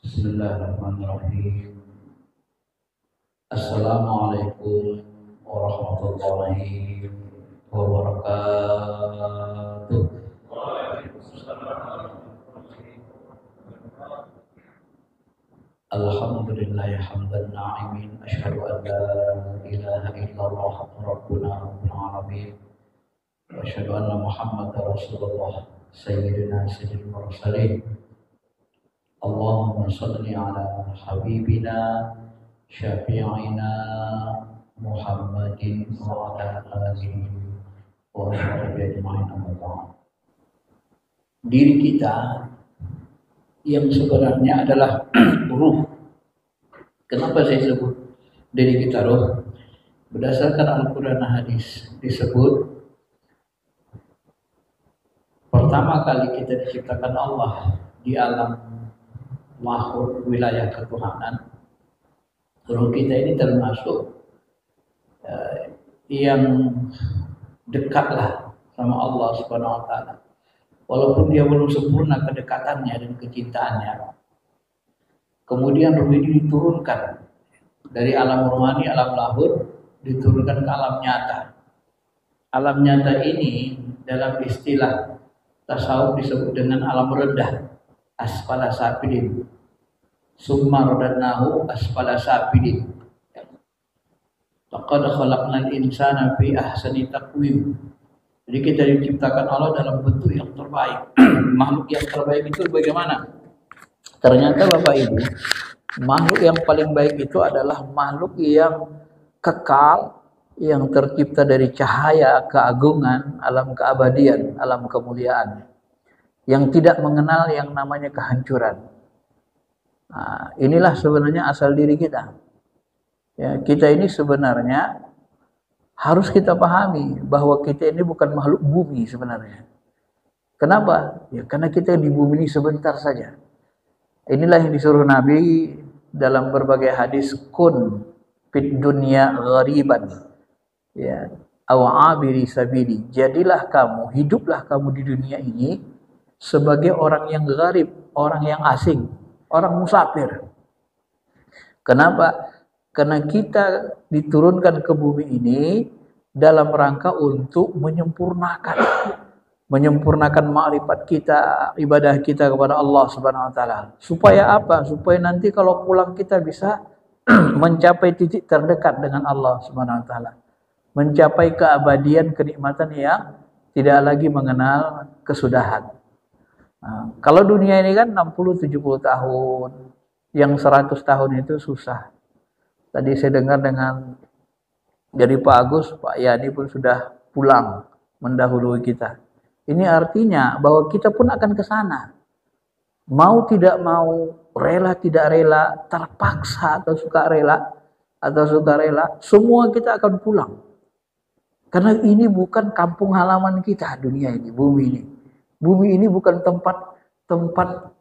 Bismillahirrahmanirrahim. Assalamualaikum warahmatullahi wabarakatuh. Alhamdulillahi hamdan na'imin. Asyhadu an la ilaha illallah rabbuna rabbul alamin. Wa asyhadu anna Muhammadar Rasulullah sayyidina sayyidil mursalin. Allahumma salli ala habibina syafi'ina Muhammadin wa ala alihi wa sahbihi ajma'in, amma ba'd. Diri kita yang sebenarnya adalah ruh. Kenapa saya sebut diri kita ruh? Berdasarkan Al-Quran dan hadis disebut pertama kali kita diciptakan Allah di alam mahfuz wilayah ketuhanan. Ruh kita ini termasuk yang dekatlah sama Allah Subhanahu wa taala. Walaupun dia belum sempurna kedekatannya dan kecintaannya. Kemudian ruh ini diturunkan dari alam rohani, alam lahir, diturunkan ke alam nyata. Alam nyata ini dalam istilah tasawuf disebut dengan alam rendah, asfala safilin. Summa radadnahu asfala safilin. Laqad khalaqnal insana fi ahsani taqwim. Jadi kita diciptakan Allah dalam bentuk yang terbaik. Makhluk yang terbaik itu bagaimana? Ternyata Bapak Ibu, makhluk yang paling baik itu adalah makhluk yang kekal, yang tercipta dari cahaya keagungan, alam keabadian, alam kemuliaan, yang tidak mengenal yang namanya kehancuran. Nah, inilah sebenarnya asal diri kita. Ya, kita ini sebenarnya harus kita pahami bahwa kita ini bukan makhluk bumi sebenarnya. Kenapa? Ya, karena kita di bumi ini sebentar saja. Inilah yang disuruh Nabi dalam berbagai hadis, kun fid dunya ghariban. Ya, aw'abiri sabili. Jadilah kamu, hiduplah kamu di dunia ini sebagai orang yang gharib, orang yang asing, orang musafir. Kenapa? Karena kita diturunkan ke bumi ini dalam rangka untuk menyempurnakan ma'rifat kita, ibadah kita kepada Allah Subhanahu wa taala. Supaya apa? Supaya nanti kalau pulang kita bisa mencapai titik terdekat dengan Allah Subhanahu wa taala. Mencapai keabadian, kenikmatan yang tidak lagi mengenal kesudahan. Nah, kalau dunia ini kan 60-70 tahun, yang 100 tahun itu susah. Tadi saya dengar dari Pak Agus, Pak Yani pun sudah pulang mendahului kita. Ini artinya bahwa kita pun akan ke sana. Mau tidak mau, rela tidak rela, terpaksa atau sukarela, semua kita akan pulang. Karena ini bukan kampung halaman kita, dunia ini, bumi ini. Bumi ini bukan tempat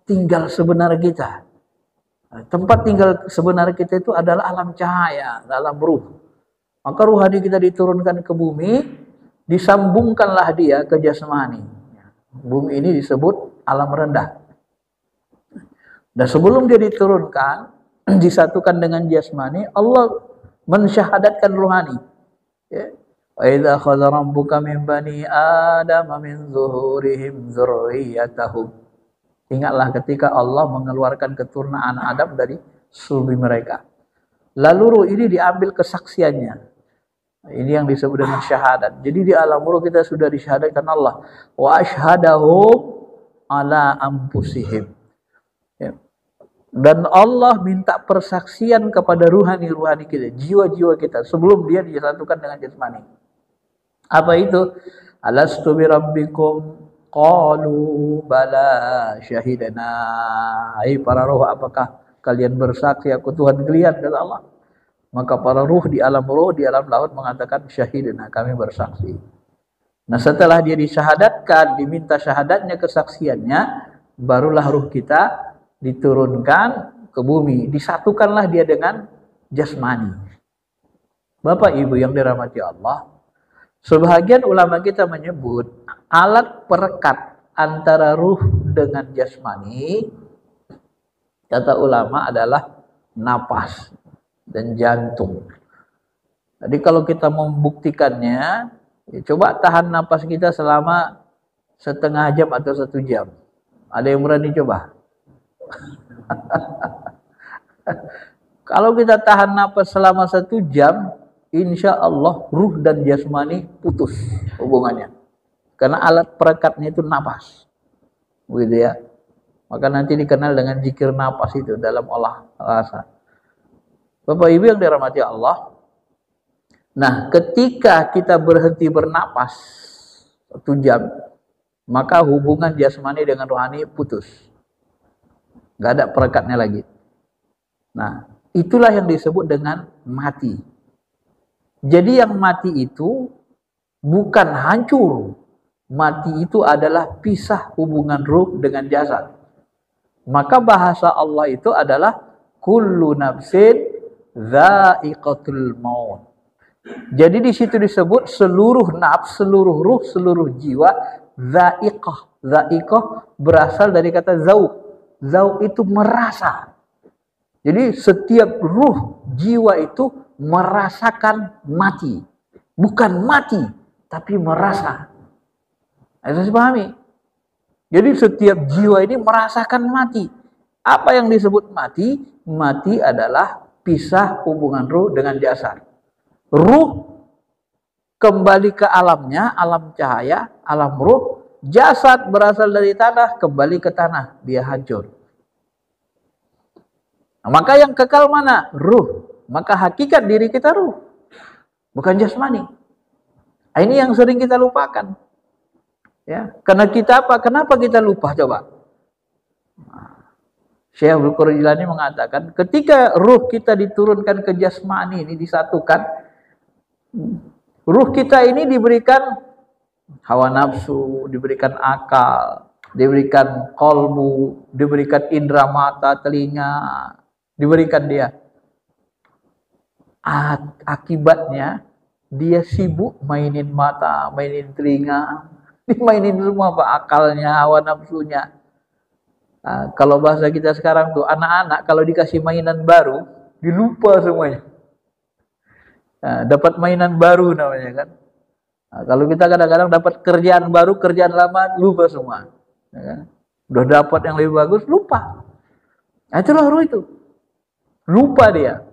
tinggal sebenar kita. Tempat tinggal sebenar kita itu adalah alam cahaya, alam ruh. Maka ruhani kita diturunkan ke bumi, disambungkanlah dia ke jasmani. Bumi ini disebut alam rendah. Dan sebelum dia diturunkan, disatukan dengan jasmani, Allah mensyahadatkan ruhani. Ya. Wa idza akhadha rabbuka min bani adama min zuhurihim dzurriyyatahum. Ingatlah ketika Allah mengeluarkan keturunan anak Adam dari sulbi mereka. Lalu ruh ini diambil kesaksiannya. Ini yang disebut dengan syahadat. Jadi di alam ruh kita sudah disyahadatkan Allah. Wa asyhadahum ala anfusihim. Ya. Dan Allah minta persaksian kepada ruhani-ruhani kita, jiwa-jiwa kita sebelum dia disatukan dengan jasmani. Apa itu? Alastu bi rabbikum? Qalu bala syahidana. Hai para roh, apakah kalian bersaksi aku Tuhan kalian, kata Allah. Maka para ruh, di alam laut mengatakan syahidana, kami bersaksi. Nah, setelah dia disyahadatkan, diminta syahadatnya, kesaksiannya, barulah ruh kita diturunkan ke bumi, disatukanlah dia dengan jasmani. Bapak Ibu yang dirahmati Allah, sebahagian ulama kita menyebut alat perekat antara ruh dengan jasmani kata ulama adalah napas dan jantung. Jadi kalau kita membuktikannya, ya coba tahan napas kita selama setengah jam atau 1 jam. Ada yang berani coba? Kalau kita tahan napas selama 1 jam, insya Allah ruh dan jasmani putus hubungannya. Karena alat perekatnya itu napas. Begitu ya. Maka nanti dikenal dengan zikir napas itu dalam olah rasa. Bapak Ibu yang dirahmati Allah. Nah, ketika kita berhenti bernapas 1 jam, maka hubungan jasmani dengan rohani putus. Nggak ada perekatnya lagi. Nah, itulah yang disebut dengan mati. Jadi yang mati itu bukan hancur. Mati itu adalah pisah hubungan ruh dengan jasad. Maka bahasa Allah itu adalah kullu nafsin dha'iqatul maut. Jadi di situ disebut seluruh nafs, seluruh ruh, seluruh jiwa dha'iqah. Dha'iqah berasal dari kata zauq. Zauq itu merasa. Jadi setiap ruh, jiwa itu merasakan mati. Bukan mati, tapi merasa. Harus dipahami. Jadi setiap jiwa ini merasakan mati. Apa yang disebut mati? Mati adalah pisah hubungan ruh dengan jasad. Ruh kembali ke alamnya, alam cahaya, alam ruh. Jasad berasal dari tanah, kembali ke tanah, dia hancur. Nah, maka yang kekal mana? Ruh. Maka hakikat diri kita ruh, bukan jasmani. Nah, ini yang sering kita lupakan. Ya, karena kita apa? Kenapa kita lupa coba? Syekh Abdul Qadir Jilani mengatakan, ketika ruh kita diturunkan ke jasmani ini disatukan, ruh kita ini diberikan hawa nafsu, diberikan akal, diberikan qalbu, diberikan indera mata, telinga, diberikan dia. Akibatnya dia sibuk mainin mata, mainin telinga, dimainin semua apa akalnya, hawa nafsunya. Nah, kalau bahasa kita sekarang tuh anak-anak kalau dikasih mainan baru dilupa semuanya. Nah, dapat mainan baru namanya kan. Nah, kalau kita kadang-kadang dapat kerjaan baru, kerjaan lama lupa semua. Ya kan? Udah dapat yang lebih bagus lupa. Nah, itulah ruh itu. Lupa dia.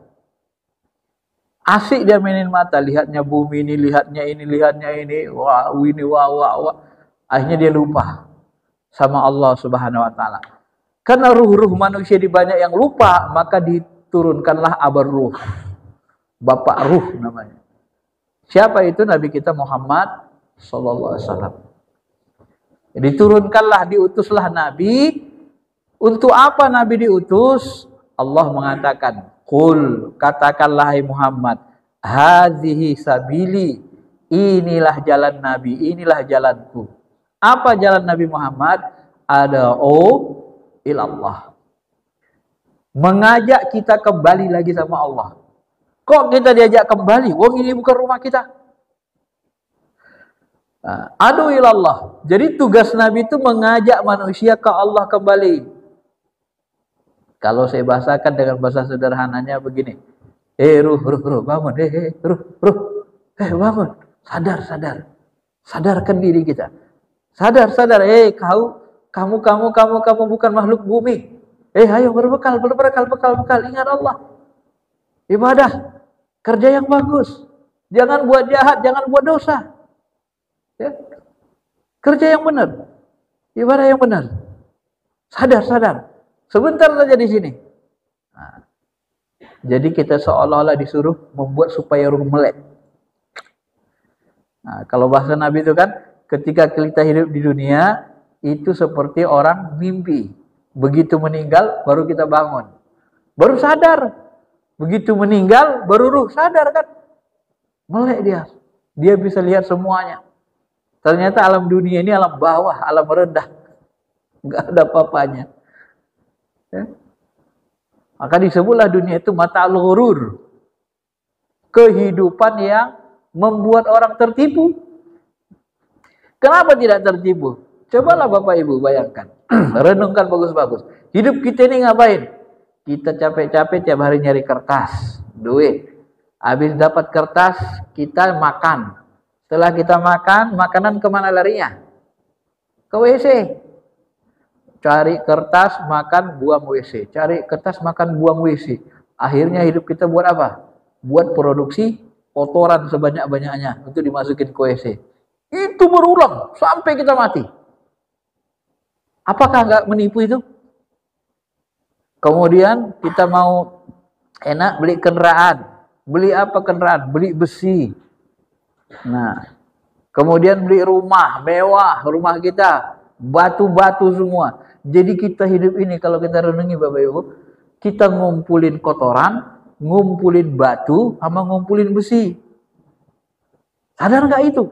Asik dia mainin mata, lihatnya bumi ini, lihatnya ini, wah ini, wah. Akhirnya dia lupa sama Allah Subhanahu wa taala. Karena ruh-ruh manusia di banyak yang lupa, maka diturunkanlah abar ruh. Bapak ruh namanya. Siapa itu? Nabi kita Muhammad sallallahu alaihi wasallam. Diturunkanlah, diutuslah Nabi. Untuk apa Nabi diutus? Allah mengatakan, "Qul," katakanlah hai Muhammad, "Hadzihi sabili." Inilah jalan Nabi, inilah jalanku. Apa jalan Nabi Muhammad? Ada'u ilallah. Mengajak kita kembali lagi sama Allah. Kok kita diajak kembali? Wong ini bukan rumah kita. Adu ilallah. Jadi tugas Nabi itu mengajak manusia ke Allah kembali. Kalau saya bahasakan dengan bahasa sederhananya begini. Ruh, bangun. Ruh. Bangun. Sadar. Sadarkan diri kita. Sadar. Kamu bukan makhluk bumi. Ayo berbekal. Ingat Allah. Ibadah. Kerja yang bagus. Jangan buat jahat, jangan buat dosa. Ya. Kerja yang benar. Ibadah yang benar. Sadar. Sebentar saja di sini. Nah, jadi kita seolah-olah disuruh membuat supaya ruh melek. Nah, kalau bahasa Nabi itu kan, ketika kita hidup di dunia, itu seperti orang mimpi. Begitu meninggal, baru kita bangun. Baru sadar. Begitu meninggal, baru ruh sadar kan. Melek dia. Dia bisa lihat semuanya. Ternyata alam dunia ini alam bawah, alam rendah. Enggak ada apa-apanya. Ya. Maka disebutlah dunia itu mata'ul ghurur. Kehidupan yang membuat orang tertipu. Kenapa tidak tertipu? Cobalah Bapak Ibu bayangkan. Renungkan bagus-bagus. Hidup kita ini ngapain? Kita capek-capek tiap hari nyari kertas, duit. Habis dapat kertas, kita makan. Setelah kita makan, makanan kemana larinya? Ke WC. Cari kertas, makan, buang WC. Cari kertas, makan, buang WC. Akhirnya hidup kita buat apa? Buat produksi kotoran sebanyak-banyaknya untuk dimasukin ke WC. Itu berulang sampai kita mati. Apakah nggak menipu itu? Kemudian kita mau enak beli kendaraan. Beli apa kendaraan? Beli besi. Nah, kemudian beli rumah mewah, rumah kita batu-batu semua. Jadi kita hidup ini kalau kita renungi Bapak Ibu, kita ngumpulin kotoran, ngumpulin batu, sama ngumpulin besi. Sadar nggak itu?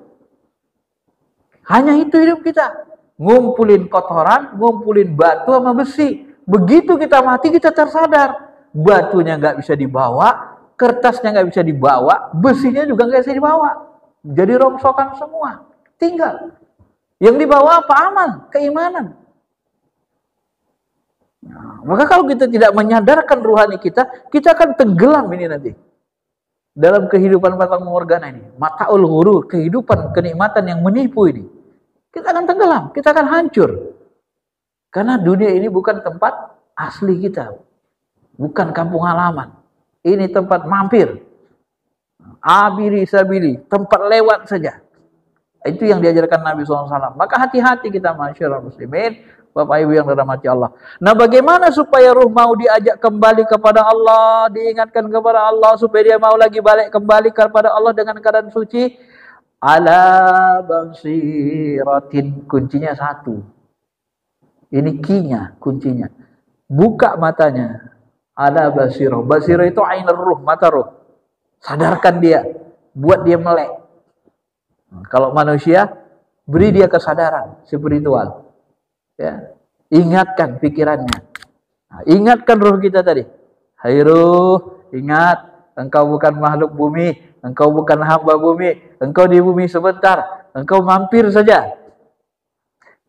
Hanya itu hidup kita. Ngumpulin kotoran, ngumpulin batu sama besi. Begitu kita mati kita tersadar. Batunya nggak bisa dibawa, kertasnya nggak bisa dibawa, besinya juga nggak bisa dibawa. Jadi rongsokan semua. Tinggal. Yang dibawa apa? Amal, keimanan. Nah, maka kalau kita tidak menyadarkan ruhani kita akan tenggelam ini nanti. Dalam kehidupan batang morgana ini. Mata'ul ghurur, kehidupan kenikmatan yang menipu ini. Kita akan tenggelam, kita akan hancur. Karena dunia ini bukan tempat asli kita. Bukan kampung halaman. Ini tempat mampir. Abiri sabili, tempat lewat saja. Itu yang diajarkan Nabi SAW. Maka hati-hati kita masyarakat muslimin, Bapak Ibu yang dirahmati Allah. Nah, bagaimana supaya ruh mau diajak kembali kepada Allah, diingatkan kepada Allah, supaya dia mau lagi balik kembali kepada Allah dengan keadaan suci? Ala basiratin, kuncinya satu. Ini kinya, kuncinya. Buka matanya. Ala basirah. Basirah itu ainur ruh, mata ruh. Sadarkan dia, buat dia melek. Kalau manusia, beri dia kesadaran spiritual. Ya, ingatkan pikirannya. Nah, ingatkan ruh kita tadi. Hai ruh, ingat, engkau bukan makhluk bumi, engkau bukan hamba bumi, engkau di bumi sebentar, engkau mampir saja.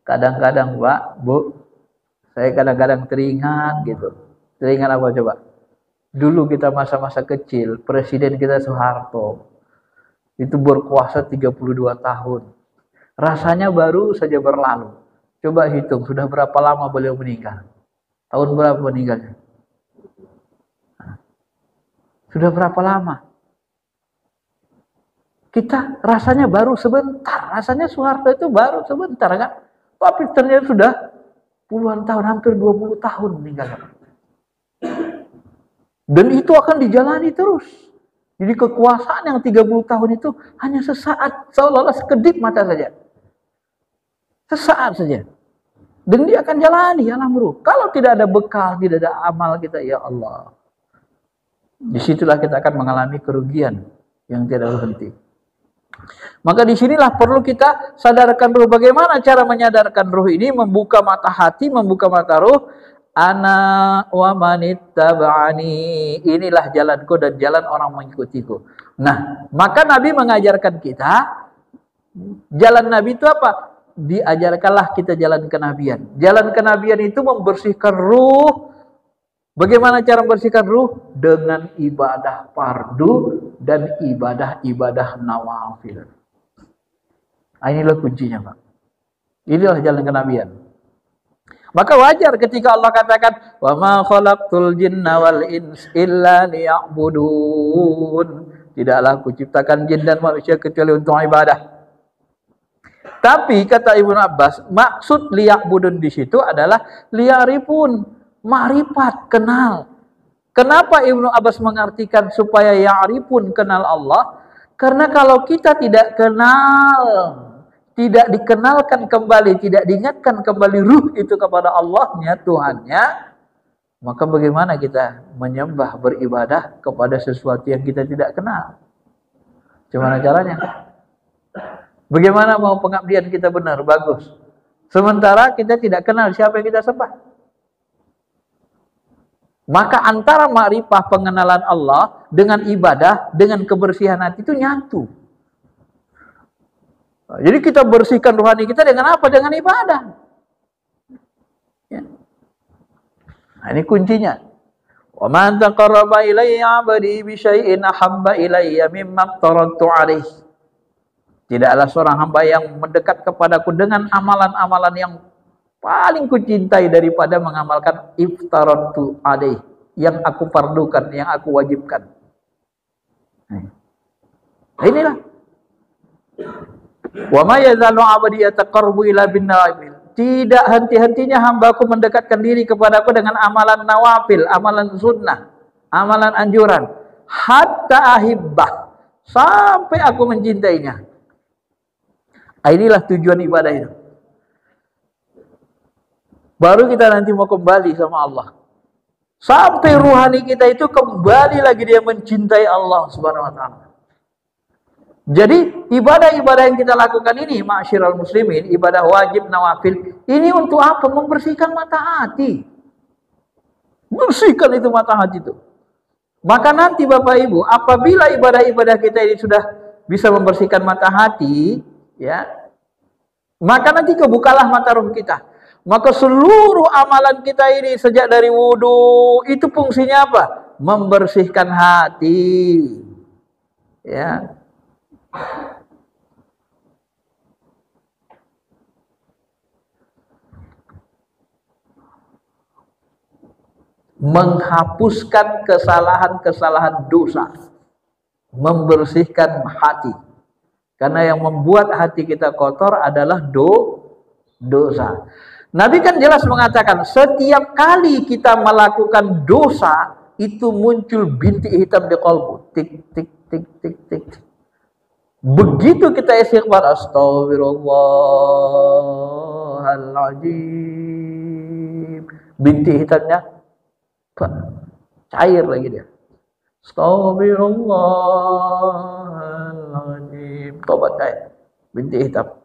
Kadang-kadang Pak, Bu, saya kadang-kadang teringat gitu. Teringat apa coba? Dulu kita masa-masa kecil, presiden kita Soeharto itu berkuasa 32 tahun. Rasanya baru saja berlalu. Coba hitung, sudah berapa lama beliau meninggal? Tahun berapa meninggalnya? Sudah berapa lama? Kita rasanya baru sebentar. Rasanya Soeharto itu baru sebentar kan? Tapi ternyata sudah puluhan tahun, hampir 20 tahun meninggal. Dan itu akan dijalani terus. Jadi kekuasaan yang 30 tahun itu hanya sesaat, seolah-olah sekedip mata saja. Sesaat saja. Dan dia akan jalani alam ruh. Kalau tidak ada bekal, tidak ada amal kita, ya Allah. Disitulah kita akan mengalami kerugian yang tidak berhenti. Maka disinilah perlu kita sadarkan ruh. Bagaimana cara menyadarkan ruh ini? Membuka mata hati, membuka mata ruh. Ana wa manittaba'ani, inilah jalanku dan jalan orang mengikutiku. Nah, maka Nabi mengajarkan kita, jalan Nabi itu apa? Diajarkanlah kita jalan kenabian. Jalan kenabian itu membersihkan ruh. Bagaimana cara membersihkan ruh? Dengan ibadah fardu dan ibadah-ibadah nawafil. Nah, inilah kuncinya, Pak. Inilah jalan kenabian. Maka wajar ketika Allah katakan, "Wa ma khalaqtul jinna wal ins illa liya'budun." Tidaklah aku ciptakan jin dan manusia kecuali untuk ibadah. Tapi kata Ibnu Abbas, maksud liya'budun di situ adalah liya'rifun, ma'rifat, kenal. Kenapa Ibnu Abbas mengartikan supaya ya'rifun, kenal Allah? Karena kalau kita tidak kenal, tidak dikenalkan kembali, tidak diingatkan kembali ruh itu kepada Allahnya, Tuhannya, maka bagaimana kita menyembah, beribadah kepada sesuatu yang kita tidak kenal? Gimana caranya? Bagaimana mau pengabdian kita benar, bagus, sementara kita tidak kenal siapa yang kita sembah? Maka antara ma'rifah, pengenalan Allah, dengan ibadah, dengan kebersihan hati itu nyatu. Jadi kita bersihkan rohani kita dengan apa? Dengan ibadah. Ya. Nah, ini kuncinya. Wa ma taqarraba ilayya 'abdi bi syai'in ahabba ilayya mimma aftaradtu 'alaihi. Tidaklah seorang hamba yang mendekat kepadaku dengan amalan-amalan yang paling kucintai daripada mengamalkan iftaradtu 'alaihi, yang aku fardukan, yang aku wajibkan. Inilah. Wa ma yazalu 'abdi yataqarrabu ila bin nawafil. Tidak henti-hentinya hambaku mendekatkan diri kepadaku dengan amalan nawafil, amalan sunnah, amalan anjuran. Hatta ahibbah, sampai aku mencintainya. Inilah tujuan ibadah itu. Baru kita nanti mau kembali sama Allah. Sampai ruhani kita itu kembali lagi dia mencintai Allah Subhanahu wa taala. Jadi ibadah-ibadah yang kita lakukan ini, ma'asyiral muslimin, ibadah wajib nawafil, ini untuk apa? Membersihkan mata hati. Bersihkan itu mata hati itu. Maka nanti Bapak Ibu, apabila ibadah-ibadah kita ini sudah bisa membersihkan mata hati, ya, maka nanti kebukalah mata roh kita. Maka seluruh amalan kita ini sejak dari wudu itu fungsinya apa? Membersihkan hati. Ya. Menghapuskan kesalahan-kesalahan dosa, membersihkan hati. Karena yang membuat hati kita kotor adalah dosa. Nabi kan jelas mengatakan, setiap kali kita melakukan dosa, itu muncul bintik hitam di qalbu. Tik, tik, tik, tik, tik. Begitu kita istighfar, astagfirullahaladzim, bintik hitamnya cair lagi dia. Astagfirullahaladzim, tobat cair, bintik hitam.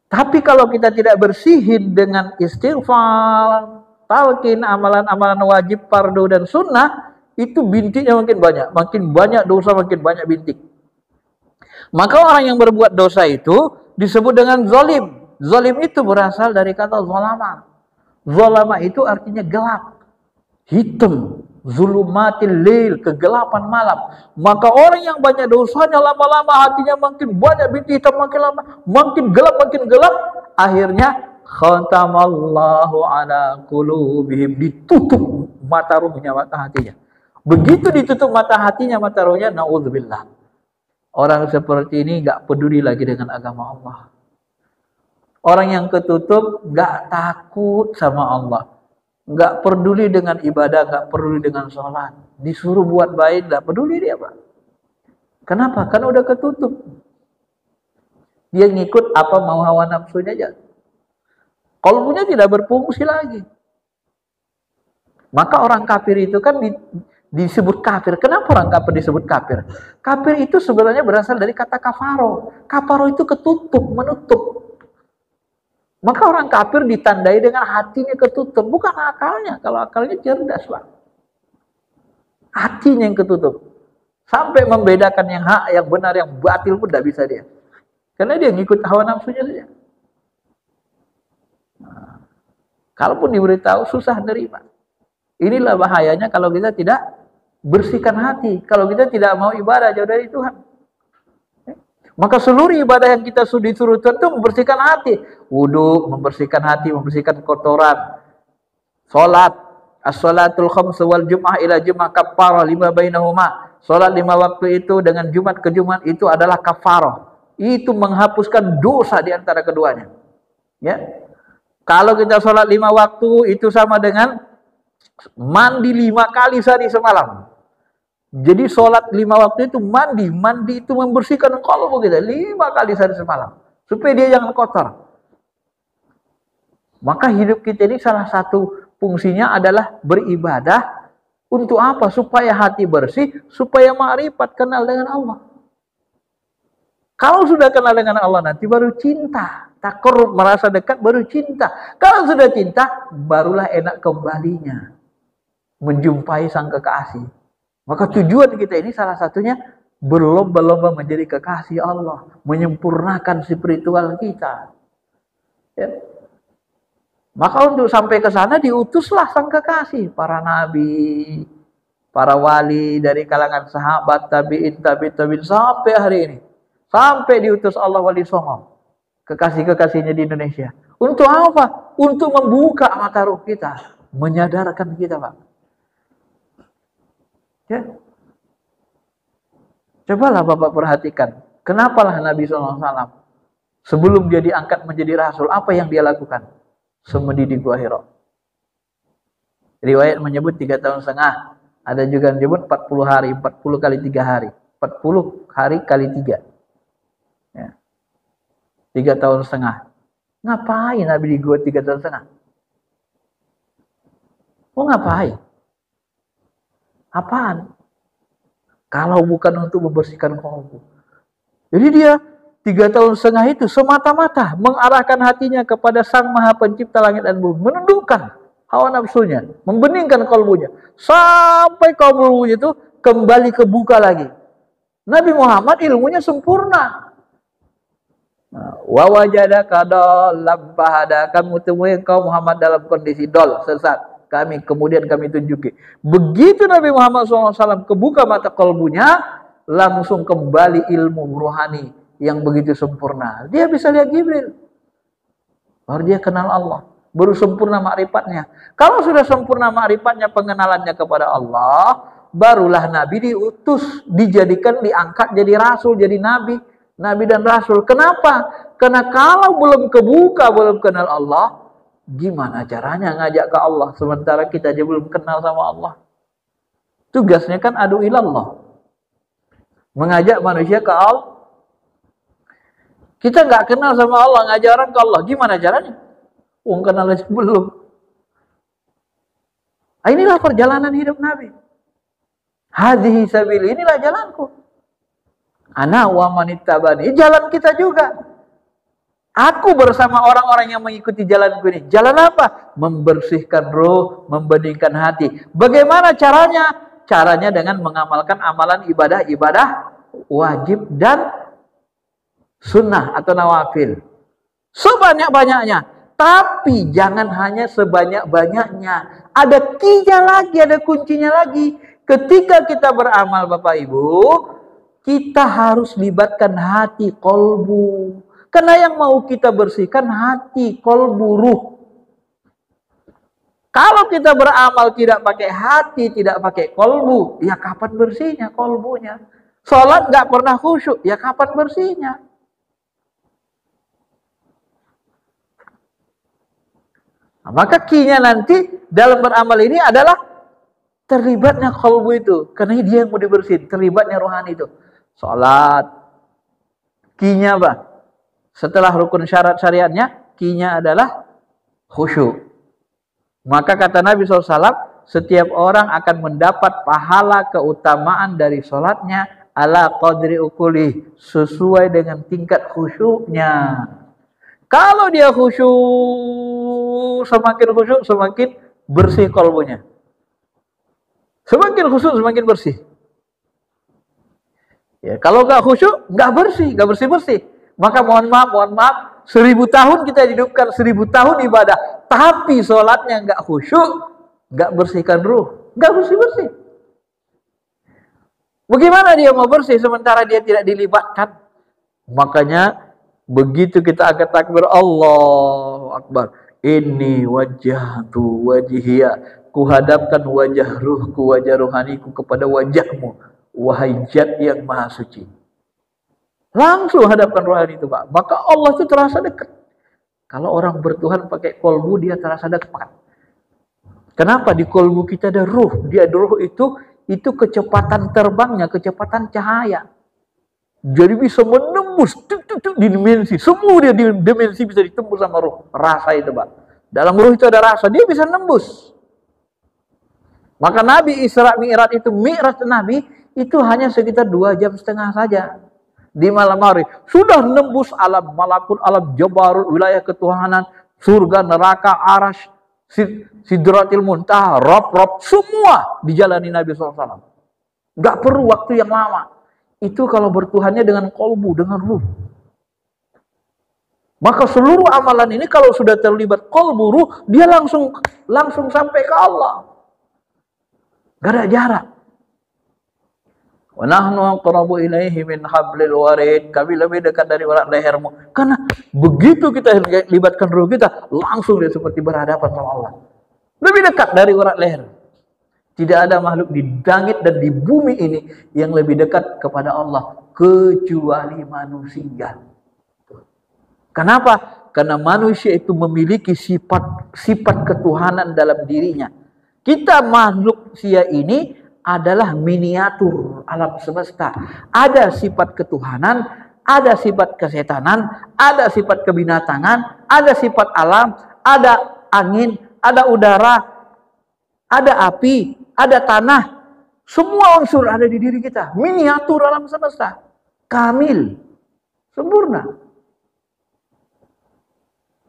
Tapi kalau kita tidak bersihin dengan istighfar, talqin, amalan-amalan wajib, fardu dan sunnah, itu bintiknya makin banyak dosa, makin banyak bintik. Maka orang yang berbuat dosa itu disebut dengan zalim. Zalim itu berasal dari kata zalama. Zalama itu artinya gelap, hitam, zulumatil lail, kegelapan malam. Maka orang yang banyak dosanya, lama-lama hatinya makin banyak bintik hitam, makin lama makin gelap, akhirnya khatamallahu ala qulubihim, ditutup mata ruhnya, mata hatinya. Begitu ditutup mata hatinya, mata ruhnya, naudzubillah. Orang seperti ini nggak peduli lagi dengan agama Allah. Orang yang ketutup nggak takut sama Allah, nggak peduli dengan ibadah, nggak peduli dengan sholat. Disuruh buat baik, nggak peduli dia, Pak. Kenapa? Karena udah ketutup. Dia ngikut apa mau hawa nafsunya aja. Qalbunya tidak berfungsi lagi. Maka orang kafir itu kan disebut kafir. Kenapa orang kafir disebut kafir? Kafir itu sebenarnya berasal dari kata kafaro. Kafaro itu ketutup, menutup. Maka orang kafir ditandai dengan hatinya ketutup, bukan akalnya. Kalau akalnya cerdas, Pak. Hatinya yang ketutup. Sampai membedakan yang hak, yang benar, yang batil pun tidak bisa dia. Karena dia ngikut hawa nafsunya saja. Nah, kalaupun diberitahu susah nerima. Inilah bahayanya kalau kita tidak bersihkan hati. Kalau kita tidak mau ibadah jauh dari Tuhan. Maka seluruh ibadah yang kita sudah disuruh Tuhan itu membersihkan hati. Wudu, membersihkan hati, membersihkan kotoran. Salat, as-salatul khams wal jum'ah ila jum'ah kafarah lima bainahuma. Salat 5 waktu itu dengan Jumat ke Jumat itu adalah kafarah. Itu menghapuskan dosa di antara keduanya. Ya. Kalau kita salat 5 waktu itu sama dengan mandi 5 kali sehari semalam. Jadi sholat 5 waktu itu mandi itu membersihkan qalbu kita 5 kali sehari semalam supaya dia jangan kotor. Maka hidup kita ini salah satu fungsinya adalah beribadah untuk apa? Supaya hati bersih, supaya ma'rifat, kenal dengan Allah. Kalau sudah kenal dengan Allah nanti baru cinta, takarrub, merasa dekat baru cinta. Kalau sudah cinta barulah enak kembalinya menjumpai sang kekasih. Maka tujuan kita ini salah satunya berlomba-lomba menjadi kekasih Allah, menyempurnakan spiritual kita. Ya. Maka untuk sampai ke sana diutuslah sang kekasih, para nabi, para wali dari kalangan sahabat, tabi'in, tabi'in sampai hari ini. Sampai diutus Allah Wali Songo, kekasih-kekasihnya di Indonesia. Untuk apa? Untuk membuka mata ruh kita, menyadarkan kita, Pak. Ya. Cobalah Bapak perhatikan, kenapalah Nabi SAW sebelum dia diangkat menjadi Rasul, apa yang dia lakukan? Semedi di Gua Hira. Riwayat menyebut 3 tahun setengah. Ada juga yang menyebut 40 hari, 40 kali 3 hari. 40 hari kali 3. Ya. 3 tahun setengah. Ngapain Nabi di Gua 3 tahun setengah? Oh ngapain? Apaan? Kalau bukan untuk membersihkan qalbu. Jadi dia 3 tahun setengah itu semata-mata mengarahkan hatinya kepada Sang Maha Pencipta langit dan bumi, menundukkan hawa nafsunya, membeningkan qalbunya, sampai qalbunya itu kembali kebuka lagi. Nabi Muhammad ilmunya sempurna. Wa wajadaka dhallan fahada, kamu temui engkau Muhammad dalam kondisi dol, sesat. Kemudian kami tunjuki. Begitu Nabi Muhammad SAW kebuka mata kalbunya, langsung kembali ilmu rohani yang begitu sempurna. Dia bisa lihat Jibril. Baru dia kenal Allah. Baru sempurna makrifatnya. Kalau sudah sempurna makrifatnya, pengenalannya kepada Allah, barulah Nabi diutus, dijadikan, diangkat jadi Rasul, jadi Nabi. Nabi dan Rasul. Kenapa? Karena kalau belum kebuka, belum kenal Allah, gimana caranya ngajak ke Allah sementara kita aja belum kenal sama Allah? Tugasnya kan adu ilallah, mengajak manusia ke Allah. Kita nggak kenal sama Allah, ngajak orang ke Allah, gimana caranya? Kenal aja belum. Inilah perjalanan hidup Nabi. Hadhihi sabili, inilah jalanku. Ana wa manittabani, jalan kita juga. Aku bersama orang-orang yang mengikuti jalanku ini. Jalan apa? Membersihkan roh, membeningkan hati. Bagaimana caranya? Caranya dengan mengamalkan amalan ibadah-ibadah wajib dan sunnah atau nawafil. Sebanyak-banyaknya. Tapi jangan hanya sebanyak-banyaknya. Ada kinya lagi, ada kuncinya lagi. Ketika kita beramal Bapak Ibu, kita harus libatkan hati, qalbu. Karena yang mau kita bersihkan hati, qalbu, ruh. Kalau kita beramal tidak pakai hati, tidak pakai qalbu, ya kapan bersihnya qalbunya? Sholat nggak pernah khusyuk, ya kapan bersihnya? Nah, maka kinya nanti dalam beramal ini adalah terlibatnya qalbu itu. Karena dia yang mau dibersihin, terlibatnya rohani itu. Sholat, kinya apa? Setelah rukun syarat syariatnya, kinya adalah khusyuk. Maka kata Nabi SAW, setiap orang akan mendapat pahala keutamaan dari sholatnya ala qadri ukuli, sesuai dengan tingkat khusyuknya. Kalau dia khusyuk, semakin bersih qalbunya. Semakin khusyuk, semakin bersih. Ya, kalau nggak khusyuk, nggak bersih. Maka mohon maaf, 1000 tahun kita hidupkan, 1000 tahun ibadah, tapi sholatnya nggak khusyuk, nggak bersihkan ruh, nggak bersih. Bagaimana dia mau bersih sementara dia tidak dilibatkan? Makanya begitu kita angkat takbir, Allahu Akbar, inni wajjahtu wajhiya, kuhadapkan wajah ruhku, wajah rohaniku kepada wajahmu, wahai Zat yang maha suci. Langsung hadapkan rohani itu, Pak. Maka Allah itu terasa dekat. Kalau orang bertuhan pakai kolbu, dia terasa dekat. Kenapa? Di kolbu kita ada ruh. Dia ada ruh itu kecepatan terbangnya, kecepatan cahaya. Jadi bisa menembus di dimensi. Semua dia di dimensi bisa ditembus sama ruh. Rasa itu, Pak. Dalam ruh itu ada rasa. Dia bisa nembus. Maka Nabi Isra Mi'raj itu, Mi'raj Nabi itu hanya sekitar 2,5 jam saja. Di malam hari sudah nembus alam malakut, alam jabarut, wilayah ketuhanan, surga, neraka, arasy, sidratil muntaha, rob, semua dijalani Nabi SAW. Nggak perlu waktu yang lama. Itu kalau bertuhannya dengan kolbu, dengan ruh. Maka seluruh amalan ini kalau sudah terlibat qalbu, ruh, dia langsung sampai ke Allah. Gak ada jarak. Wa nahnu aqrabu ilaihi min hablil warid. Kami lebih dekat dari urat lehermu. Karena begitu kita libatkan ruh kita, langsung dia seperti berhadapan sama Allah. Lebih dekat dari urat leher. Tidak ada makhluk di langit dan di bumi ini yang lebih dekat kepada Allah kecuali manusia. Kenapa? Karena manusia itu memiliki sifat ketuhanan dalam dirinya. Kita manusia ini adalah miniatur alam semesta. Ada sifat ketuhanan, ada sifat kesetanan, ada sifat kebinatangan, ada sifat alam, ada angin, ada udara, ada api, ada tanah. Semua unsur ada di diri kita. Miniatur alam semesta. Kamil. Sempurna.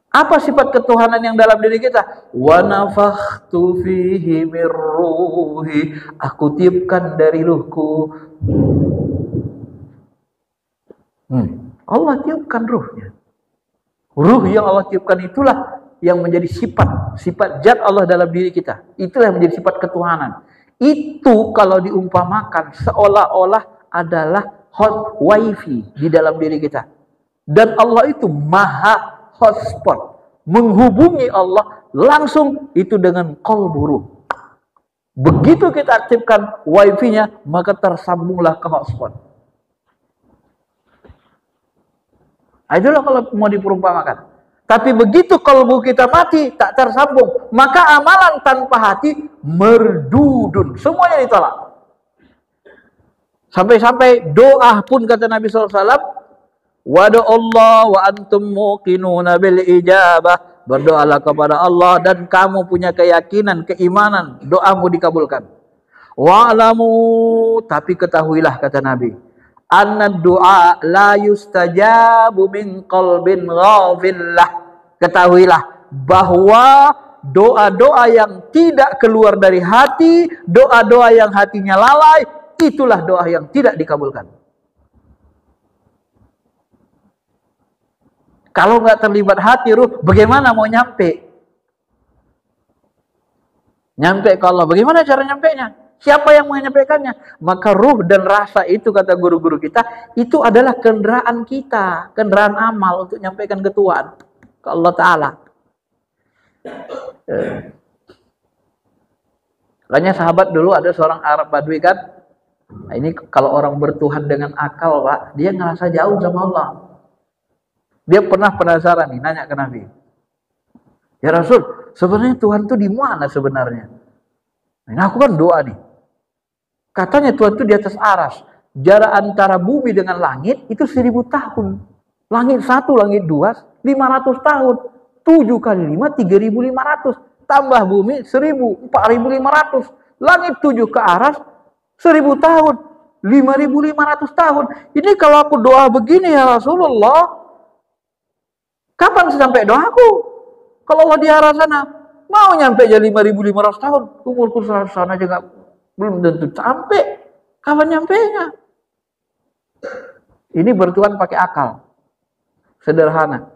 Apa sifat ketuhanan yang dalam diri kita? Wa nafakhtu fihi mir ruhi. Aku tiupkan dari ruhku. Allah tiupkan ruhnya. Ruh yang Allah tiupkan itulah yang menjadi sifat zat Allah dalam diri kita. Itulah yang menjadi sifat ketuhanan. Itu kalau diumpamakan seolah-olah adalah hot wifi di dalam diri kita. Dan Allah itu maha hotspot, menghubungi Allah langsung itu dengan qalbu ruh. Begitu kita aktifkan wifi-nya, maka tersambunglah ke hotspot. Itulah kalau mau diperumpamakan. Tapi begitu qalbu kita mati, tak tersambung, maka amalan tanpa hati merdudun, semuanya ditolak. Sampai-sampai doa pun kata Nabi SAW, wadu Allah wa antum muqinuna bil ijabah. Berdoalah kepada Allah dan kamu punya keyakinan, keimanan, doamu dikabulkan. Wa'lamu, tapi ketahuilah kata Nabi, anna du'a la yustajabu min qalbin ghafillah. Ketahuilah bahwa doa-doa yang tidak keluar dari hati, doa-doa yang hatinya lalai, itulah doa yang tidak dikabulkan. Kalau nggak terlibat hati, ruh, bagaimana mau nyampe? Nyampe ke Allah. Bagaimana cara nyampenya? Siapa yang menyampaikannya? Maka ruh dan rasa itu, kata guru-guru kita, itu adalah kendaraan kita, kendaraan amal untuk nyampaikan ke Tuhan, ke Allah Ta'ala. Makanya sahabat dulu ada seorang Arab Badui kan. Nah, ini kalau orang bertuhan dengan akal, Pak, dia ngerasa jauh sama Allah. Dia pernah penasaran nih, nanya ke Nabi. Ya Rasul, sebenarnya Tuhan itu di mana sebenarnya? Nah, aku kan doa nih. Katanya Tuhan itu di atas aras. Jarak antara bumi dengan langit itu 1000 tahun. Langit 1, langit 2, 500 tahun. 7 kali 5, 3500. Tambah bumi 1000, 4500. Langit 7 ke aras 1000 tahun. 5500 tahun. Ini kalau aku doa begini ya Rasulullah, kapan sampai doaku? Kalau Allah di arah sana, mau nyampe aja 5500 tahun. Umurku sana aja belum tentu sampai. Kapan nyampenya? Ini bertuhan pakai akal. Sederhana.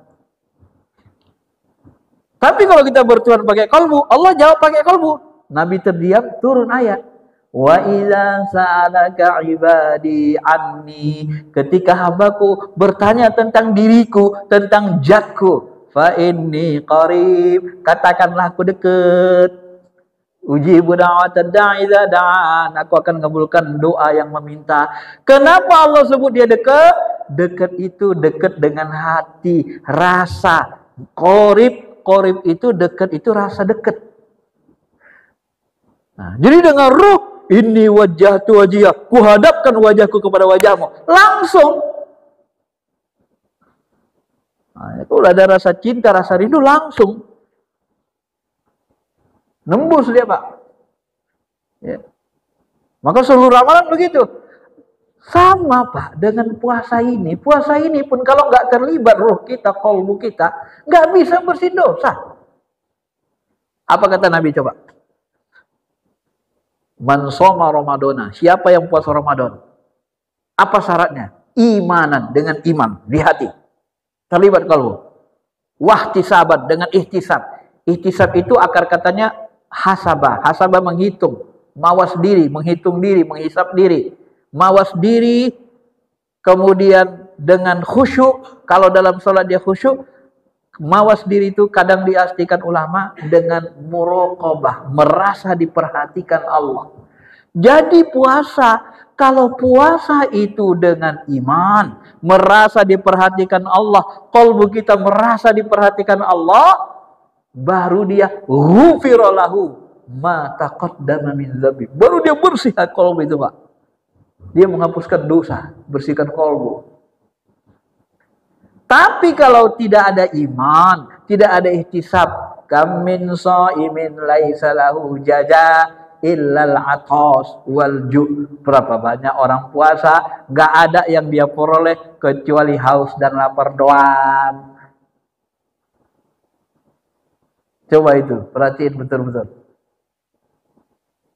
Tapi kalau kita bertuhan pakai kalbu, Allah jawab pakai kalbu. Nabi terdiam, turun ayat. Wa idza sa'alaka ibadi anni, ketika hambaku bertanya tentang diriku, tentang zatku, fa inni qarib, katakanlah aku dekat. Ujibu da'watad da'i idza da'an, aku akan mengabulkan doa yang meminta. Kenapa Allah sebut dia dekat? Dekat itu dekat dengan hati, rasa. Qarib itu dekat, itu rasa dekat. Nah, jadi dengan ruh, ini wajjahtu wajhiyah, kuhadapkan wajahku kepada wajahmu, langsung. Nah, itu udah ada rasa cinta, rasa rindu, langsung nembus dia, Pak. Ya. Maka seluruh ramalan begitu. Sama, Pak, dengan puasa ini. Puasa ini pun kalau nggak terlibat ruh kita, qalbu kita, nggak bisa bersih dosa. Apa kata Nabi coba? Man shoma Ramadana, siapa yang puasa Ramadan? Apa syaratnya? Imanan, dengan iman di hati. Terlibat kalbu. Wahtisaban, dengan ihtisab. Ihtisab itu akar katanya hasabah. Hasabah menghitung, mawas diri, menghitung diri, menghisap diri. Mawas diri, kemudian dengan khusyuk. Kalau dalam sholat dia khusyuk. Mawas diri itu kadang diartikan ulama dengan muraqabah, merasa diperhatikan Allah. Jadi puasa, kalau puasa itu dengan iman, merasa diperhatikan Allah, qalbu kita merasa diperhatikan Allah, baru dia ghufira lahu ma taqaddama min dzambi. Baru dia bersih qalbu itu, Pak. Dia menghapuskan dosa, bersihkan qalbu. Tapi kalau tidak ada iman, tidak ada ihtisab, kam min shaimin laisa lahu jaza illal atas wal ju'. Berapa banyak orang puasa enggak ada yang dia peroleh kecuali haus dan lapar doang. Coba itu, perhatiin betul-betul.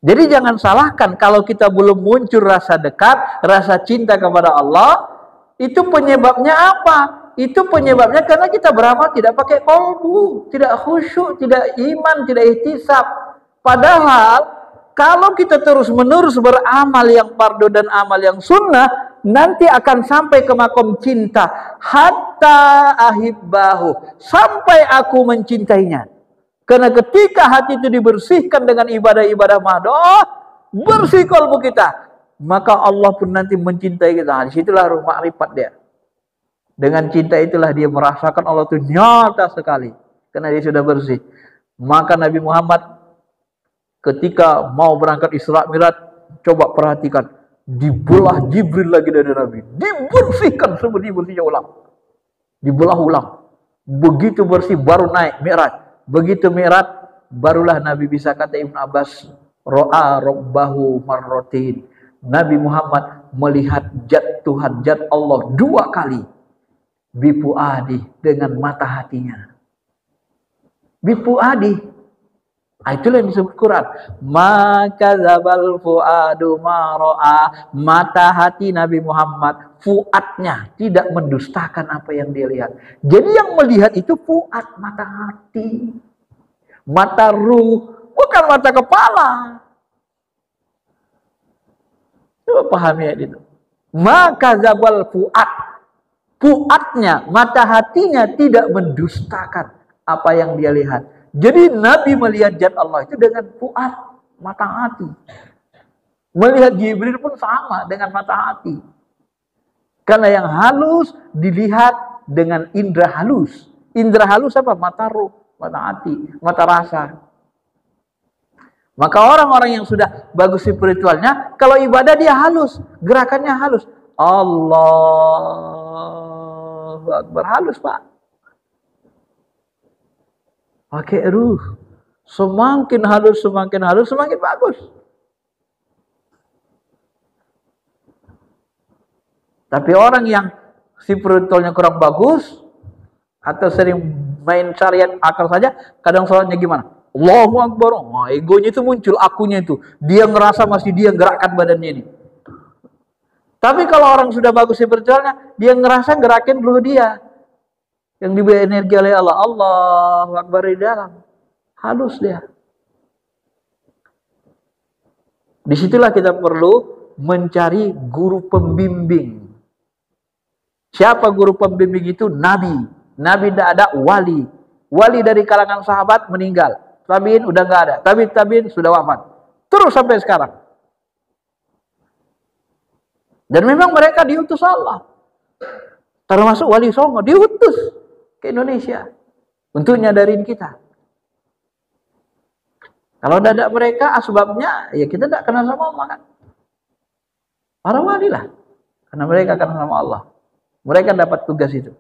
Jadi jangan salahkan kalau kita belum muncul rasa dekat, rasa cinta kepada Allah, itu penyebabnya apa? Itu penyebabnya karena kita beramal tidak pakai qalbu, tidak khusyuk, tidak iman, tidak ihtisab. Padahal kalau kita terus-menerus beramal yang fardu dan amal yang sunnah, nanti akan sampai ke makom cinta. Hatta ahibbahu, sampai aku mencintainya. Karena ketika hati itu dibersihkan dengan ibadah-ibadah mahdoh, bersih qalbu kita, maka Allah pun nanti mencintai kita. Disitulah ruh makrifat dia. Dengan cinta itulah dia merasakan Allah itu nyata sekali. Karena dia sudah bersih. Maka Nabi Muhammad ketika mau berangkat Isra Mi'raj, coba perhatikan. Dibelah Jibril lagi dari Nabi. Dibersihkan seperti bersihnya ulang. Dibelah ulang. Begitu bersih baru naik Mi'raj. Begitu Mi'raj barulah Nabi bisa kata Ibn Abbas, ro'a rabbahu marrotin. Nabi Muhammad melihat zat Tuhan, zat Allah 2 kali. Bifuadi, dengan mata hatinya. Bifuadi. Itulah yang disebut Quran. Maka zabal fuadu maro'a. Mata hati Nabi Muhammad, fuadnya tidak mendustakan apa yang dia lihat. Jadi yang melihat itu fuad, mata hati, mata ruh, bukan mata kepala. Coba pahami ayat itu. Maka zabal fuad. Fuadnya, mata hatinya tidak mendustakan apa yang dia lihat. Jadi Nabi melihat zat Allah itu dengan fuad, mata hati. Melihat Jibril pun sama dengan mata hati. Karena yang halus dilihat dengan indera halus. Indera halus apa? Mata ruh, mata hati, mata rasa. Maka orang-orang yang sudah bagus spiritualnya, kalau ibadah dia halus, gerakannya halus. Allahu Akbar, halus, Pak. Pakai ruh. Semakin halus, semakin bagus. Tapi orang yang spiritualnya kurang bagus, atau sering main syariat akal saja, kadang sholatnya gimana? Allahu Akbar. Oh, egonya itu muncul, akunya itu. Dia ngerasa masih dia gerakkan badannya ini. Tapi kalau orang sudah bagus spiritualnya, dia ngerasa gerakin ruh dia. Yang diberi energi oleh Allah. Allahu Akbar di dalam. Halus dia. Disitulah kita perlu mencari guru pembimbing. Siapa guru pembimbing itu? Nabi. Nabi tidak ada, wali. Wali dari kalangan sahabat meninggal. Tabiin udah nggak ada. Tabiin sudah wafat. Terus sampai sekarang. Dan memang mereka diutus Allah. Termasuk Wali Songo diutus ke Indonesia untuk nyadarin kita. Kalau tidak ada mereka, asbabnya ya kita tidak kenal sama Allah kan. Para wali lah. Karena mereka kenal sama Allah. Mereka dapat tugas itu.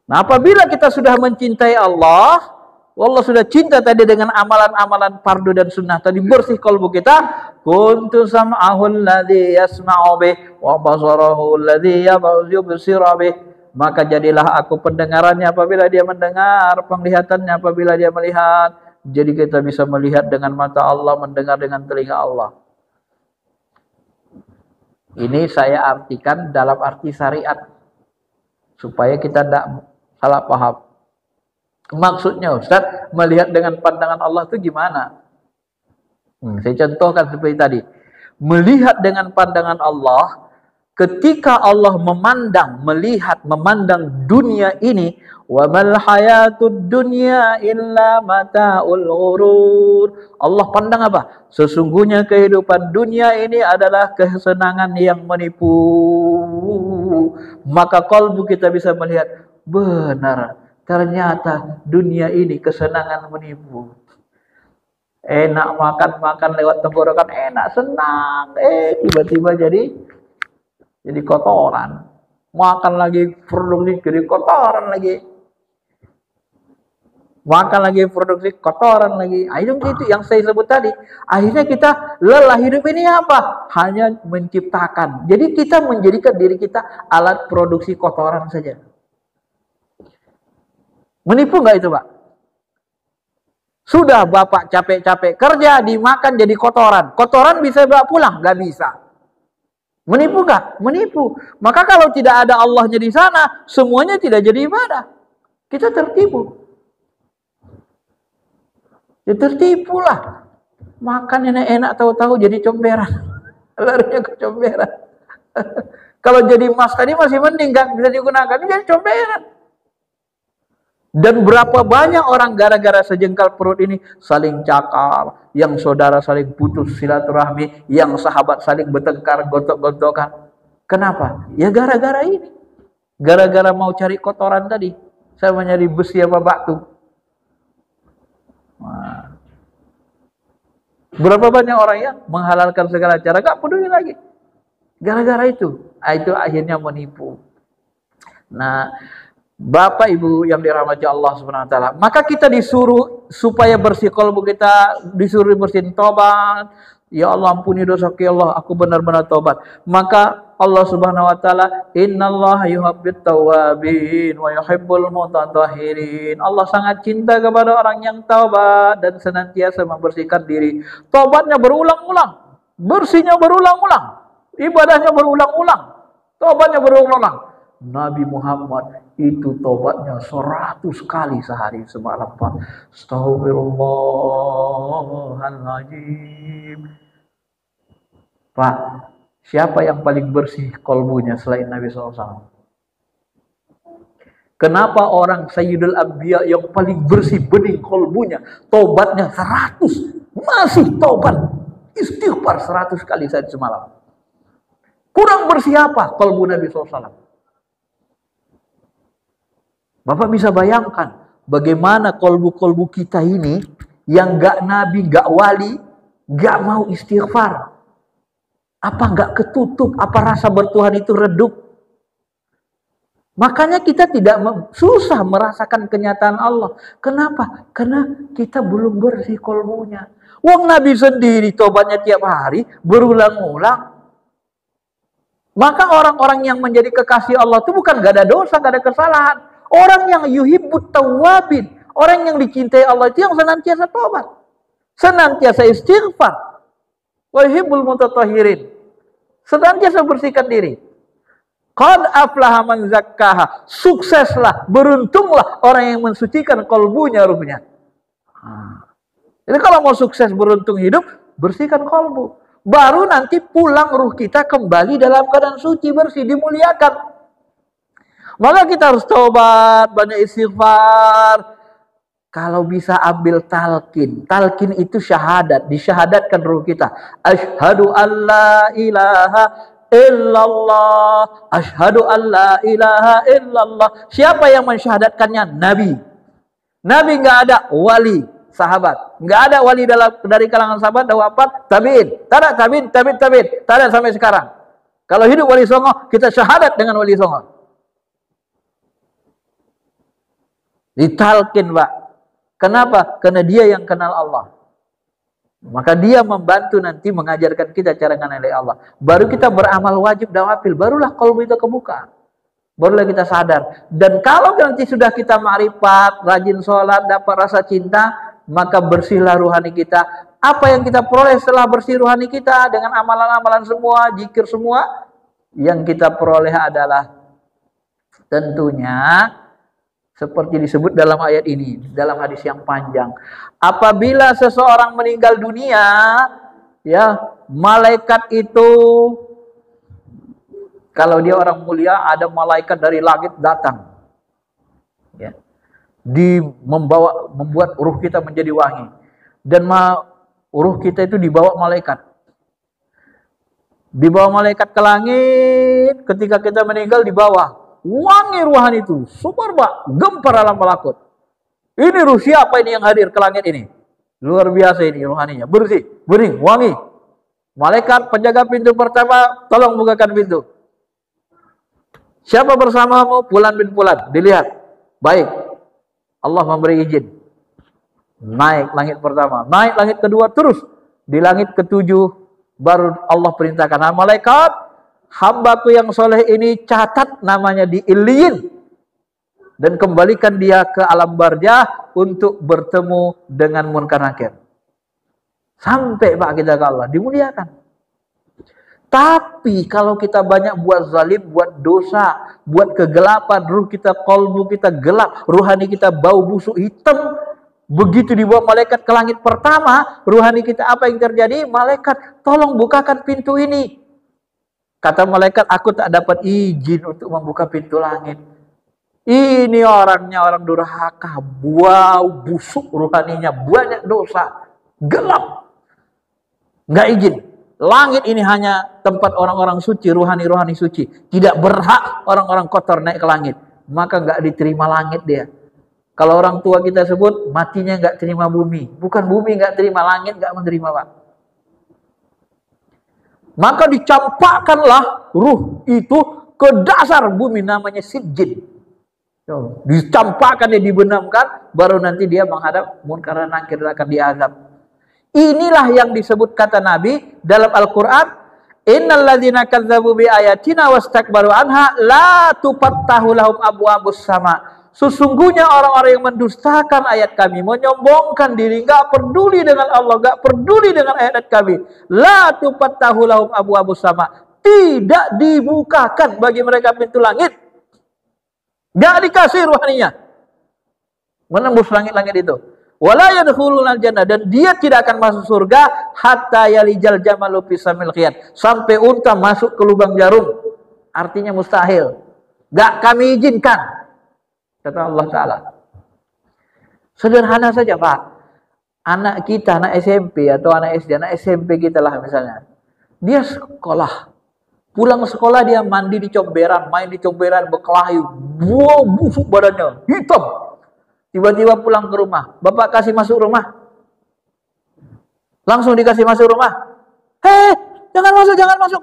Nah, apabila kita sudah mencintai Allah, Allah sudah cinta tadi dengan amalan-amalan fardu dan sunnah tadi, bersih kalbu kita. Kuntu sam'ahu alladhi yasma'u bih wa basarahu alladhi yubsiru bih. Maka jadilah aku pendengarannya apabila dia mendengar, penglihatannya apabila dia melihat. Jadi kita bisa melihat dengan mata Allah, mendengar dengan telinga Allah. Ini saya artikan dalam arti syariat supaya kita tidak salah paham. Maksudnya Ustaz, melihat dengan pandangan Allah itu gimana? Saya contohkan seperti tadi. Melihat dengan pandangan Allah, ketika Allah memandang dunia ini, wa mal hayatud dunya illa mata'ul ghurur. Allah pandang apa? Sesungguhnya kehidupan dunia ini adalah kesenangan yang menipu. Maka kalbu kita bisa melihat, benar, ternyata dunia ini kesenangan menipu. Enak makan lewat tenggorokan, enak, senang. Tiba-tiba jadi kotoran. Makan lagi produksi jadi kotoran lagi. Makan lagi produksi kotoran lagi. Itu yang saya sebut tadi. Akhirnya kita lelah. Hidup ini apa? Hanya menciptakan. Jadi kita menjadikan diri kita alat produksi kotoran saja. Menipu nggak itu, Pak? Sudah Bapak capek-capek kerja, dimakan jadi kotoran. Kotoran bisa bawa pulang? Nggak bisa. Menipu nggak? Menipu. Maka kalau tidak ada Allahnya di sana, semuanya tidak jadi ibadah. Kita tertipu. Ya tertipu lah. Makan enak-enak tahu-tahu jadi comberan. Larinya ke comberan. Kalau jadi emas tadi masih mending, nggak bisa digunakan. Ini jadi comberan. Dan berapa banyak orang gara-gara sejengkal perut ini saling cakar, yang saudara saling putus silaturahmi, yang sahabat saling bertengkar, gontok-gontokan. Kenapa? Ya gara-gara ini. Gara-gara mau cari kotoran tadi. Saya mau nyari besi apa batu. Nah. Berapa banyak orang yang menghalalkan segala cara, gak peduli lagi. Gara-gara itu. Itu akhirnya menipu. Nah, Bapak Ibu yang dirahmati Allah Subhanahu wa taala, maka kita disuruh supaya bersih kalbu kita, disuruh bersihin tobat. Ya Allah, ampuni dosaku ya Allah, aku benar-benar tobat. Maka Allah Subhanahu wa taala, innallaha yuhibbut tawwabin wa yuhibbul mutatahhirin. Allah sangat cinta kepada orang yang taubat dan senantiasa membersihkan diri. Tobatnya berulang-ulang, bersihnya berulang-ulang, ibadahnya berulang-ulang, tobatnya berulang-ulang. Nabi Muhammad itu tobatnya 100 kali sehari semalam, Pak. Astaghfirullahaladzim. Pak, siapa yang paling bersih kalbunya selain Nabi SAW? Kenapa orang Sayyidul Anbiya yang paling bersih bening kalbunya, tobatnya 100, masih tobat, istighfar 100 kali saja semalam? Kurang bersih apa kalbu Nabi SAW? Bapak bisa bayangkan bagaimana kolbu-kolbu kita ini yang gak nabi, gak wali, gak mau istighfar. Apa gak ketutup? Apa rasa bertuhan itu redup? Makanya kita susah merasakan kenyataan Allah. Kenapa? Karena kita belum bersih kolbunya. Wong Nabi sendiri tobatnya tiap hari, berulang-ulang. Maka orang-orang yang menjadi kekasih Allah itu bukan gak ada dosa, gak ada kesalahan. Orang yang yuhibbut tawwabin, orang yang dicintai Allah itu yang senantiasa tobat, senantiasa istighfar, wa yuhibbul mutatahhirin, senantiasa bersihkan diri. Qad aflaha man zakkaha, sukseslah, beruntunglah orang yang mensucikan kalbunya, ruhnya. Jadi kalau mau sukses beruntung hidup, bersihkan kalbu. Baru nanti pulang ruh kita kembali dalam keadaan suci, bersih, dimuliakan. Maka kita harus tobat, banyak istighfar. Kalau bisa ambil talqin. Talqin itu syahadat, disyahadatkan ruh kita. Asyhadu an la ilaha illallah. Asyhadu an la ilaha illallah. Siapa yang mensyahadatkannya? Nabi. Nabi nggak ada, wali, sahabat. Nggak ada wali dari kalangan sahabat, dah wafat, tabi'in. Tak ada tabi'in. Tak ada sampai sekarang. Kalau hidup wali songo, kita syahadat dengan wali songo. Ditalkin, Pak. Kenapa? Karena dia yang kenal Allah. Maka dia membantu nanti mengajarkan kita cara mengenal Allah. Baru kita beramal wajib nawafil, barulah kalbu itu kebuka. Barulah kita sadar. Dan kalau nanti sudah kita ma'rifat, rajin sholat, dapat rasa cinta, maka bersihlah ruhani kita. Apa yang kita peroleh setelah bersih ruhani kita dengan amalan-amalan semua, zikir semua, yang kita peroleh adalah tentunya Seperti disebut dalam ayat ini, dalam hadis yang panjang. Apabila seseorang meninggal dunia, ya, malaikat itu, kalau dia orang mulia, ada malaikat dari langit datang. Ya. Membuat ruh kita menjadi wangi. Dan ruh kita itu dibawa malaikat. Dibawa malaikat ke langit, ketika kita meninggal di bawah. Wangi ruhan itu, subhanallah, gempar alam malakut. Ini ruh siapa ini yang hadir ke langit ini? Luar biasa ini ruhaninya, bersih, bening, wangi. Malaikat penjaga pintu pertama, tolong bukakan pintu. Siapa bersamamu? Fulan bin Fulan. Dilihat, baik. Allah memberi izin. Naik langit pertama, naik langit kedua, terus di langit ketujuh baru Allah perintahkan, nah, malaikat, hambaku yang soleh ini catat namanya di Illiyin dan kembalikan dia ke alam barzah untuk bertemu dengan Munkar Nakir. Sampai Pak kita ke Allah, dimuliakan. Tapi kalau kita banyak buat zalim, buat dosa, buat kegelapan, ruh kita, kolbu kita gelap, ruhani kita bau busuk hitam, begitu dibawa malaikat ke langit pertama, ruhani kita apa yang terjadi? Malaikat, tolong bukakan pintu ini. Kata malaikat, aku tak dapat izin untuk membuka pintu langit. Ini orangnya orang durhaka, bau busuk ruhaninya, banyak dosa, gelap. Nggak izin. Langit ini hanya tempat orang-orang suci, ruhani-ruhani suci. Tidak berhak orang-orang kotor naik ke langit. Maka nggak diterima langit dia. Kalau orang tua kita sebut, matinya nggak terima bumi. Bukan bumi nggak terima, langit nggak menerima, Pak. Maka dicampakkanlah ruh itu ke dasar bumi, namanya Sijjin. Dicampakkan, dia dibenamkan, baru nanti dia menghadap Munkar Nakir, akan diazab. Inilah yang disebut kata Nabi dalam Al-Quran, innal ladzina kadzdzabu bi ayatina wastakbaru anha la tufattahu lahum abwabus sama. Sesungguhnya orang-orang yang mendustakan ayat kami, menyombongkan diri, nggak peduli dengan Allah, nggak peduli dengan ayat kami, la tufattahu lahum abwabus sama, tidak dibukakan bagi mereka pintu langit, nggak dikasih ruhaninya menembus langit-langit itu. Wala yadkhulunal jannah, dan dia tidak akan masuk surga hatta yalijal jamalu fi samil khiyat, sampai unta masuk ke lubang jarum. Artinya mustahil, nggak kami izinkan, kata Allah Ta'ala. Sederhana saja, Pak. Anak kita, anak SMP atau anak SD, anak SMP kita lah misalnya, dia sekolah, pulang sekolah dia mandi di comberan, main di comberan, berkelahi, wow, busuk badannya, hitam. Tiba-tiba pulang ke rumah, bapak kasih masuk rumah, langsung dikasih masuk rumah. Hei, jangan masuk, jangan masuk.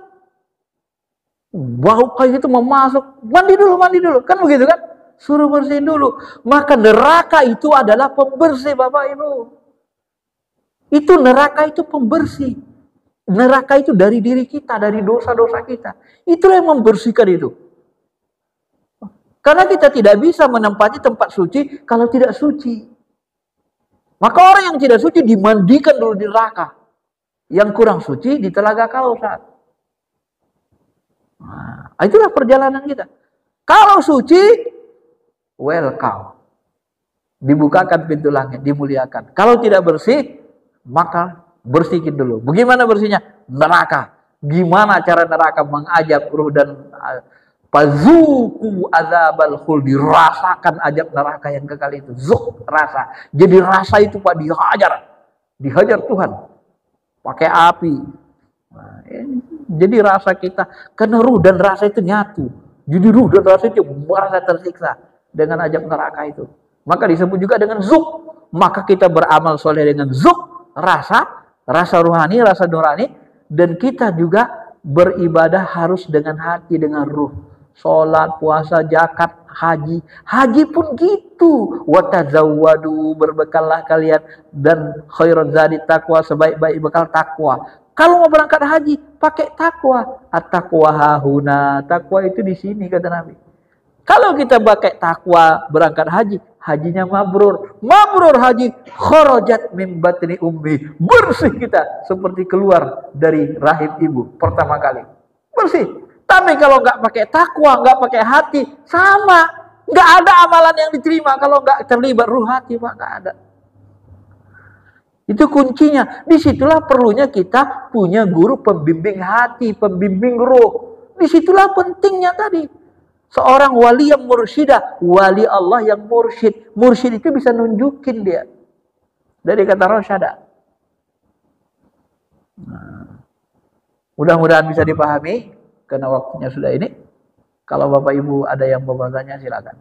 Bau kayak gitu mau masuk, mandi dulu, kan begitu kan? Suruh bersihin dulu. Maka neraka itu adalah pembersih, Bapak Ibu. Itu neraka itu pembersih. Neraka itu dari diri kita, dari dosa-dosa kita. Itulah yang membersihkan itu. Karena kita tidak bisa menempati tempat suci kalau tidak suci. Maka orang yang tidak suci dimandikan dulu di neraka. Yang kurang suci di Telaga Kausar. Nah, itulah perjalanan kita. Kalau suci, welcome. Dibukakan pintu langit, dimuliakan. Kalau tidak bersih, maka bersihkan dulu. Bagaimana bersihnya? Neraka. Gimana cara neraka mengajak ruh dan fazuku adzabal khuld, dirasakan azab neraka yang kekal itu. Zuk, rasa. Jadi rasa itu Pak dihajar Tuhan pakai api. Nah, jadi rasa kita, karena ruh dan rasa itu nyatu. Jadi ruh dan rasa itu merasa tersiksa dengan azab neraka itu. Maka disebut juga dengan zuk. Maka kita beramal soleh dengan zuk, rasa ruhani, rasa nurani, dan kita juga beribadah harus dengan hati, dengan ruh. Sholat, puasa, zakat, haji. Haji pun gitu. Watazawwadu, berbekallah kalian, dan khairul zadi taqwa, sebaik-baik bekal takwa. Kalau mau berangkat haji, pakai takwa. At-taqwa hahuna, takwa itu di sini kata Nabi. Kalau kita pakai takwa berangkat haji, hajinya mabrur. Mabrur haji, kharajat min batni ummi. Bersih kita seperti keluar dari rahim ibu pertama kali. Bersih. Tapi kalau nggak pakai takwa, nggak pakai hati, sama, Nggak ada amalan yang diterima kalau nggak terlibat ruh hati, Pak. Nggak ada. Itu kuncinya. Disitulah perlunya kita punya guru pembimbing hati, pembimbing ruh. Disitulah pentingnya tadi. Seorang wali yang mursyidah, wali Allah yang mursyid. Mursyid itu bisa nunjukin dia. Dari kata rasyada. Nah, mudah-mudahan bisa dipahami, karena waktunya sudah ini. Kalau Bapak Ibu ada yang mau bertanya, silakan.